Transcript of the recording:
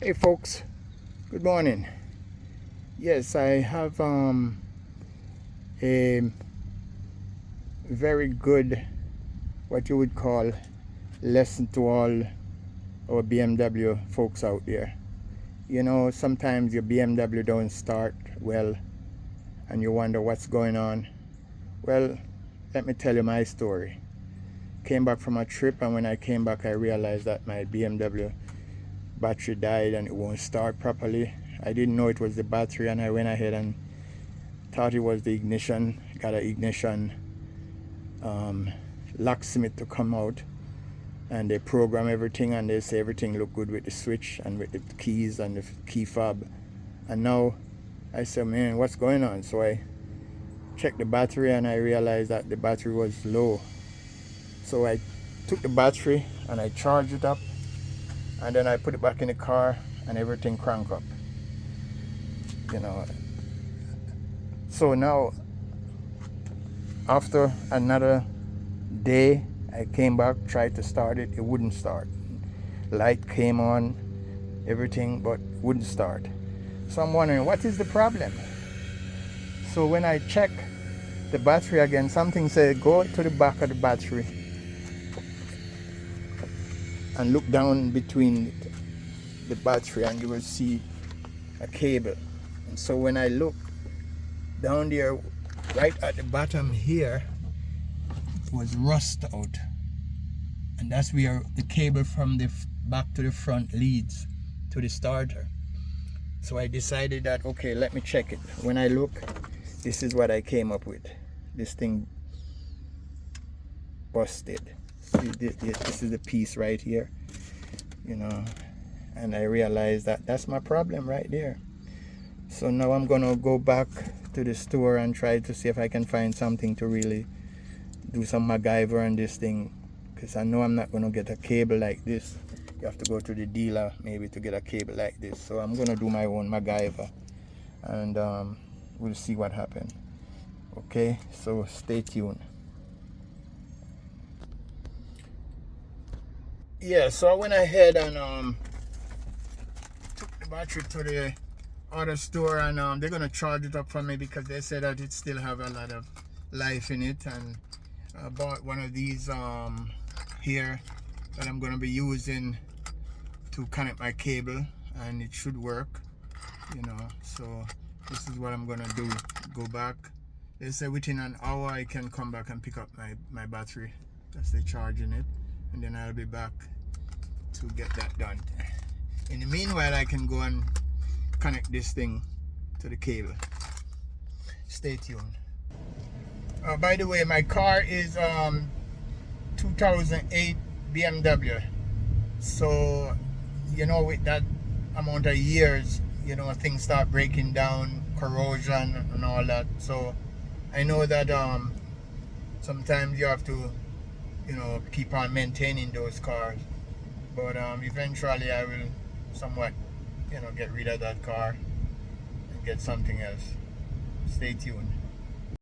Hey folks, good morning. Yes, I have a very good, what you would call, lesson to all our BMW folks out there. You know, sometimes your BMW don't start well and you wonder what's going on. Well, let me tell you my story. Came back from a trip, and when I came back I realized that my BMW battery died and it won't start properly. I didn't know it was the battery, and I went ahead and thought it was the ignition. Got an ignition locksmith to come out, and they program everything, and they say everything looked good with the switch and with the keys and the key fob. And now I said, man, what's going on? So I checked the battery and I realized that the battery was low. So I took the battery and I charged it up, and then I put it back in the car and everything cranked up. You know. So now, after another day, I came back, tried to start it, it wouldn't start. Light came on, everything, but wouldn't start. So I'm wondering, what is the problem? So when I check the battery again, something said, go to the back of the battery and look down between the battery and you will see a cable. And so when I look down there, right at the bottom here, was rust out, and that's where the cable from the back to the front leads to the starter. So I decided that, okay, let me check it. When I look, this is what I came up with. This thing busted. This is the piece right here, you know, and I realized that that's my problem right there. So now I'm gonna go back to the store and try to see if I can find something to really do some MacGyver on this thing, because I know I'm not gonna get a cable like this. You have to go to the dealer maybe to get a cable like this. So I'm gonna do my own MacGyver, and we'll see what happens. Okay, so stay tuned. Yeah, so I went ahead and took the battery to the other store, and they're gonna charge it up for me because they said that it still have a lot of life in it. And I bought one of these here that I'm gonna be using to connect my cable, and it should work, you know. So this is what I'm gonna do. Go back. They say within an hour I can come back and pick up my battery. That's the charging it, and then I'll be back to get that done. In the meanwhile, I can go and connect this thing to the cable. Stay tuned. By the way, my car is 2008 BMW. So, you know, with that amount of years, you know, things start breaking down, corrosion and all that. So I know that sometimes you have to, you know, keep on maintaining those cars. But eventually I will somewhat, you know, get rid of that car and get something else. Stay tuned.